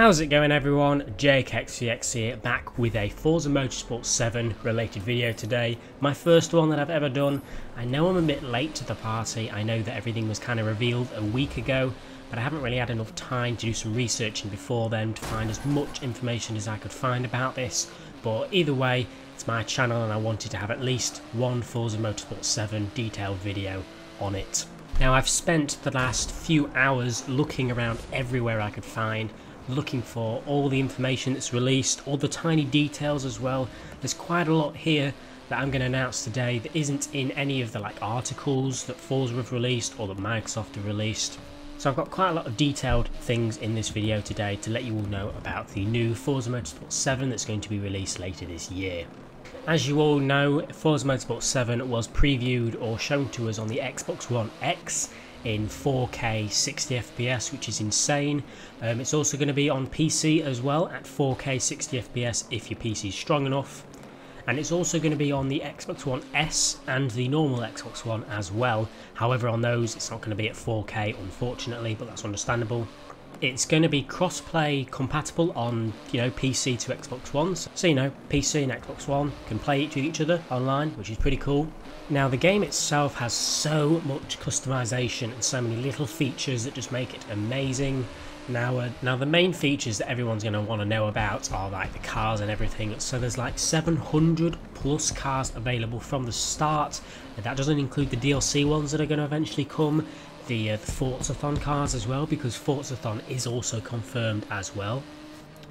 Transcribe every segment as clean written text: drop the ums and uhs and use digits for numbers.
How's it going everyone? Jakexvx here, back with a Forza Motorsport 7 related video today. My first one that I've ever done. I know I'm a bit late to the party, I know that everything was kind of revealed a week ago, but I haven't really had enough time to do some researching before then to find as much information as I could find about this. But either way, it's my channel and I wanted to have at least one Forza Motorsport 7 detailed video on it. Now I've spent the last few hours looking around everywhere I could find, looking for all the information that's released, all the tiny details as well. There's quite a lot here that I'm going to announce today that isn't in any of the articles that Forza have released or that Microsoft have released. So I've got quite a lot of detailed things in this video today to let you all know about the new Forza Motorsport 7 that's going to be released later this year. As you all know, Forza Motorsport 7 was previewed or shown to us on the Xbox One X in 4K 60 FPS, which is insane. It's also going to be on PC as well at 4K 60 FPS if your PC is strong enough. And it's also going to be on the Xbox One S and the normal Xbox One as well. However, on those it's not going to be at 4K unfortunately, but that's understandable. It's going to be cross-play compatible on, PC to Xbox One. So, PC and Xbox One can play to each other online, which is pretty cool. Now, the game itself has so much customization and so many little features that just make it amazing. Now the main features that everyone's going to want to know about are the cars and everything. So there's 700 plus cars available from the start. That doesn't include the DLC ones that are going to eventually come. The Forzathon cars as well, because Forzathon is also confirmed as well.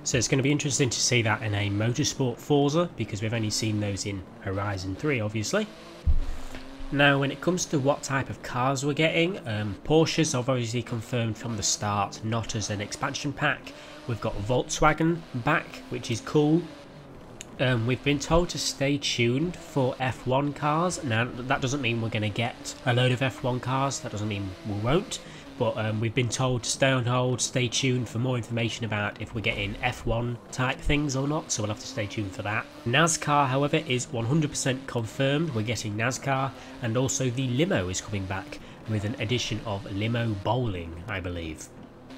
So it's going to be interesting to see that in a Motorsport Forza, because we've only seen those in Horizon 3 obviously. Now when it comes to what type of cars we're getting, Porsches have obviously confirmed from the start, not as an expansion pack. We've got Volkswagen back, which is cool. We've been told to stay tuned for F1 cars. Now that doesn't mean we're going to get a load of F1 cars, that doesn't mean we won't, but we've been told to stay on hold, stay tuned for more information about if we're getting F1 type things or not, so we'll have to stay tuned for that. NASCAR however is 100% confirmed, we're getting NASCAR, and also the limo is coming back with an addition of limo bowling, I believe.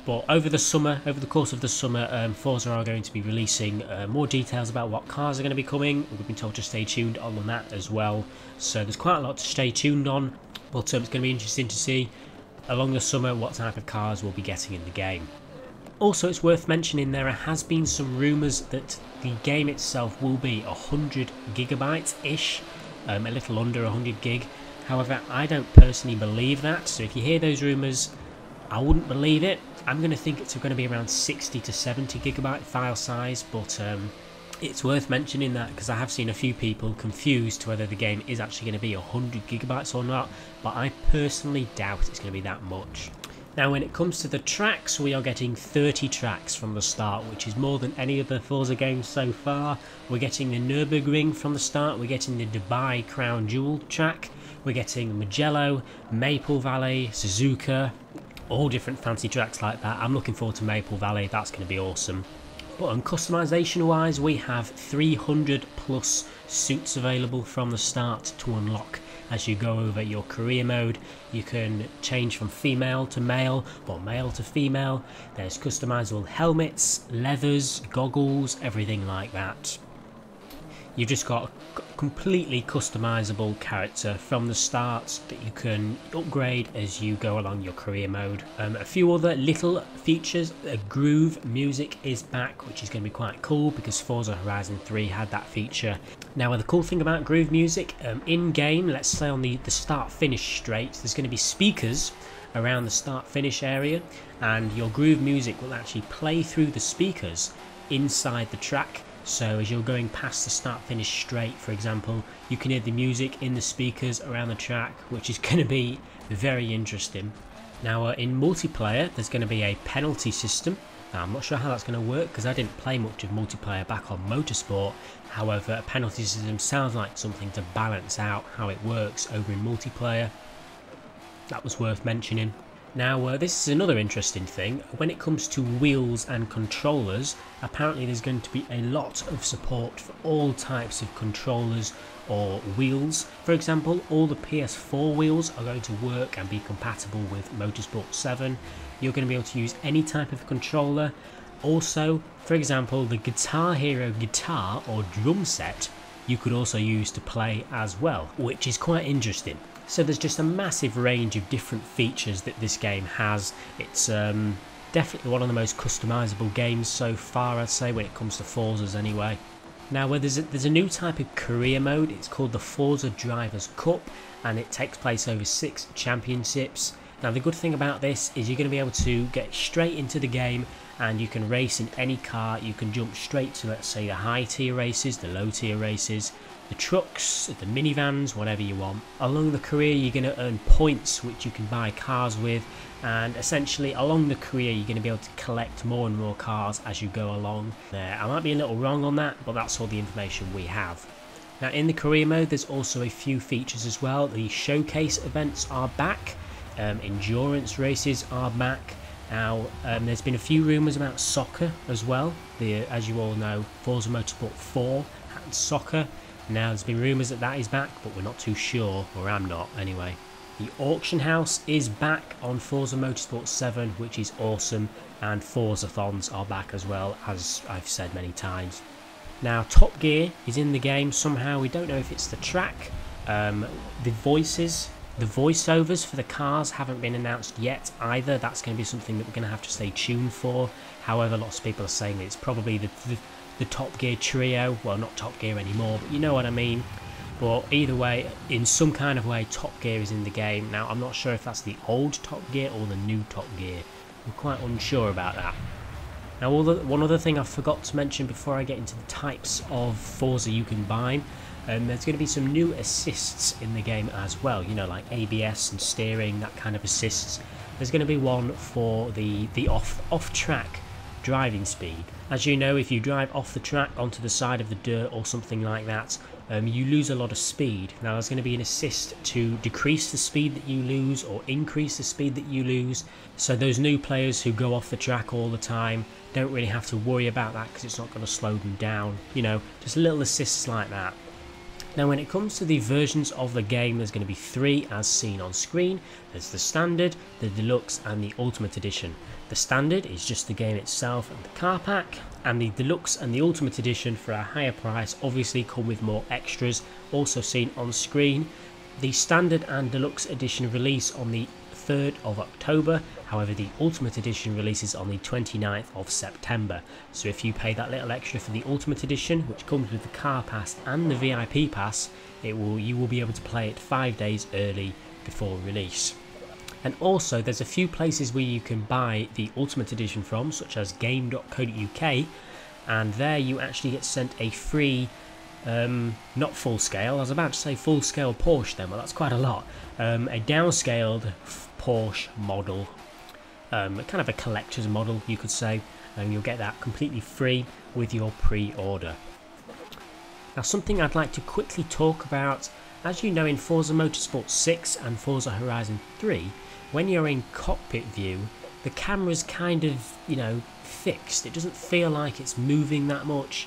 But over the course of the summer, Forza are going to be releasing more details about what cars are going to be coming. We've been told to stay tuned on that as well. So there's quite a lot to stay tuned on. But it's going to be interesting to see along the summer what type of cars we'll be getting in the game. Also, it's worth mentioning there has been some rumours that the game itself will be 100 gigabytes-ish, a little under 100 gig. However, I don't personally believe that. So if you hear those rumours, I wouldn't believe it. I'm going to think it's going to be around 60 to 70 gigabyte file size, but it's worth mentioning that because I have seen a few people confused to whether the game is actually going to be 100 gigabytes or not, but I personally doubt it's going to be that much. Now when it comes to the tracks, we are getting 30 tracks from the start, which is more than any other Forza games so far. We're getting the Nürburgring from the start, we're getting the Dubai Crown Jewel track, we're getting Mugello, Maple Valley, Suzuka, all different fancy tracks like that. I'm looking forward to Maple Valley, that's going to be awesome. But customization wise, we have 300 plus suits available from the start to unlock. As you go over your career mode, you can change from female to male or male to female. There's customizable helmets, leathers, goggles, everything like that. You've just got a completely customizable character from the start that you can upgrade as you go along your career mode. A few other little features. Groove music is back, which is going to be quite cool because Forza Horizon 3 had that feature. Now the cool thing about groove music, in game, let's say on the start finish straight, there's going to be speakers around the start finish area, and your groove music will actually play through the speakers inside the track. So as you're going past the start finish straight, for example, you can hear the music in the speakers around the track, which is going to be very interesting. Now in multiplayer there's going to be a penalty system. Now, I'm not sure how that's going to work because I didn't play much of multiplayer back on Motorsport. However, a penalty system sounds like something to balance out how it works over in multiplayer. That was worth mentioning. Now this is another interesting thing. When it comes to wheels and controllers, apparently there's going to be a lot of support for all types of controllers or wheels. For example, all the PS4 wheels are going to work and be compatible with Motorsport 7. You're going to be able to use any type of controller. Also, for example, the Guitar Hero guitar or drum set you could also use to play as well, which is quite interesting. So there's just a massive range of different features that this game has. It's definitely one of the most customizable games so far, I'd say, when it comes to Forzas anyway. Now, there's a new type of career mode. It's called the Forza Drivers Cup, and it takes place over 6 championships. Now, the good thing about this is you're going to be able to get straight into the game, and you can race in any car. You can jump straight to, let's say, the high tier races, the low tier races, the trucks, the minivans, whatever you want. Along the career, you're going to earn points which you can buy cars with, and essentially along the career you're going to be able to collect more and more cars as you go along. I might be a little wrong on that, but that's all the information we have. Now, in the career mode there's also a few features as well. The showcase events are back, endurance races are back. Now, there's been a few rumours about soccer as well. As you all know, Forza Motorsport 4 had soccer. Now there's been rumours that that is back, but we're not too sure, or I'm not anyway. The auction house is back on Forza Motorsport 7, which is awesome, and Forzathons are back as well, as I've said many times. Now, Top Gear is in the game somehow. We don't know if it's the track. The voiceovers for the cars haven't been announced yet either. That's going to be something that we're going to have to stay tuned for. However, lots of people are saying it's probably the Top Gear trio. Well, not Top Gear anymore, but you know what I mean. But either way, in some kind of way, Top Gear is in the game. Now, I'm not sure if that's the old Top Gear or the new Top Gear. I'm quite unsure about that. Now, one other thing I forgot to mention before I get into the types of Forza you can buy, there's going to be some new assists in the game as well. You know, like ABS and steering, that kind of assists. There's going to be one for the off-track driving speed. As you know, if you drive off the track onto the side of the dirt or something like that, you lose a lot of speed. Now, there's going to be an assist to decrease the speed that you lose or increase the speed that you lose, so those new players who go off the track all the time don't really have to worry about that because it's not going to slow them down. You know, just little assists like that. Now, when it comes to the versions of the game, there's going to be 3 as seen on screen. There's the Standard, the Deluxe and the Ultimate Edition. The Standard is just the game itself and the car pack, and the Deluxe and the Ultimate Edition for a higher price obviously come with more extras, also seen on screen. The Standard and Deluxe Edition release on the 3rd of October, however the Ultimate Edition releases on the 29th of September. So if you pay that little extra for the Ultimate Edition, which comes with the car pass and the VIP pass, you will be able to play it 5 days early before release. And also there's a few places where you can buy the Ultimate Edition from, such as game.co.uk, and there you actually get sent a free, not full scale, I was about to say full scale Porsche then, well that's quite a lot, a downscaled Porsche model, kind of a collector's model you could say, and you'll get that completely free with your pre-order. Now, something I'd like to quickly talk about, as you know, in Forza Motorsport 6 and Forza Horizon 3, when you're in cockpit view, the camera's kind of, you know, fixed. It doesn't feel like it's moving that much.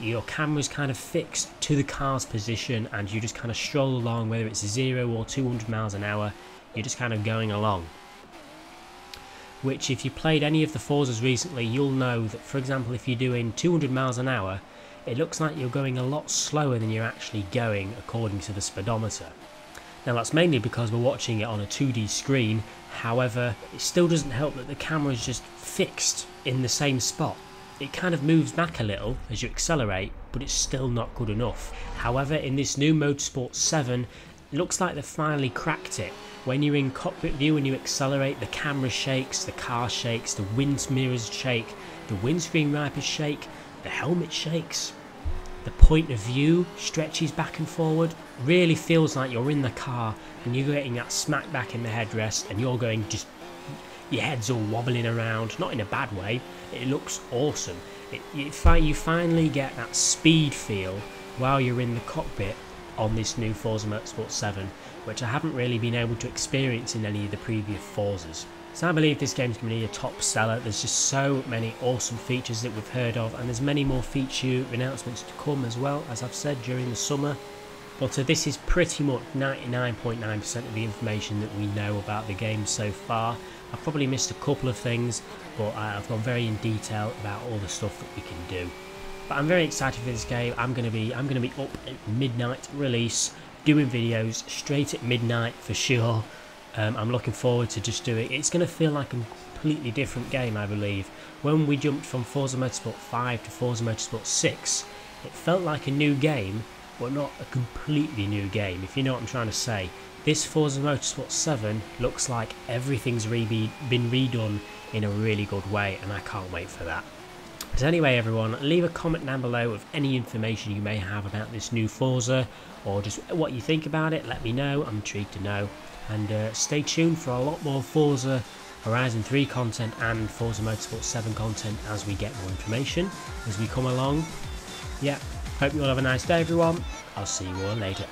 Your camera's kind of fixed to the car's position, and you just kind of stroll along, whether it's 0 or 200 miles an hour, you're just kind of going along. Which, if you played any of the Forzas recently, you'll know that, for example, if you're doing 200 miles an hour, it looks like you're going a lot slower than you're actually going according to the speedometer. Now, that's mainly because we're watching it on a 2D screen. However, it still doesn't help that the camera is just fixed in the same spot. It kind of moves back a little as you accelerate, but it's still not good enough. However, in this new Motorsport 7, it looks like they've finally cracked it. When you're in cockpit view and you accelerate, the camera shakes, the car shakes, the wind mirrors shake, the windscreen wipers shake, the helmet shakes. The point of view stretches back and forward. Really feels like you're in the car and you're getting that smack back in the headrest, and you're going just, your head's all wobbling around, not in a bad way. It looks awesome. You finally get that speed feel while you're in the cockpit on this new Forza Motorsport 7, which I haven't really been able to experience in any of the previous Forzas. So I believe this game's going to be a top seller. There's just so many awesome features that we've heard of, and there's many more feature announcements to come as well, as I've said, during the summer. But this is pretty much 99.9% of the information that we know about the game so far. I've probably missed a couple of things, but I've gone very in detail about all the stuff that we can do. But I'm very excited for this game. I'm gonna be up at midnight release, doing videos straight at midnight for sure. I'm looking forward to just doing it. It's gonna feel like a completely different game, I believe. When we jumped from Forza Motorsport 5 to Forza Motorsport 6, it felt like a new game, but not a completely new game, if you know what I'm trying to say. This Forza Motorsport 7 looks like everything's been redone in a really good way, and I can't wait for that. But anyway everyone, leave a comment down below of any information you may have about this new Forza, or just what you think about it. Let me know, I'm intrigued to know. And stay tuned for a lot more Forza Horizon 3 content and Forza Motorsport 7 content as we get more information as we come along. Yeah, hope you all have a nice day everyone. I'll see you all later.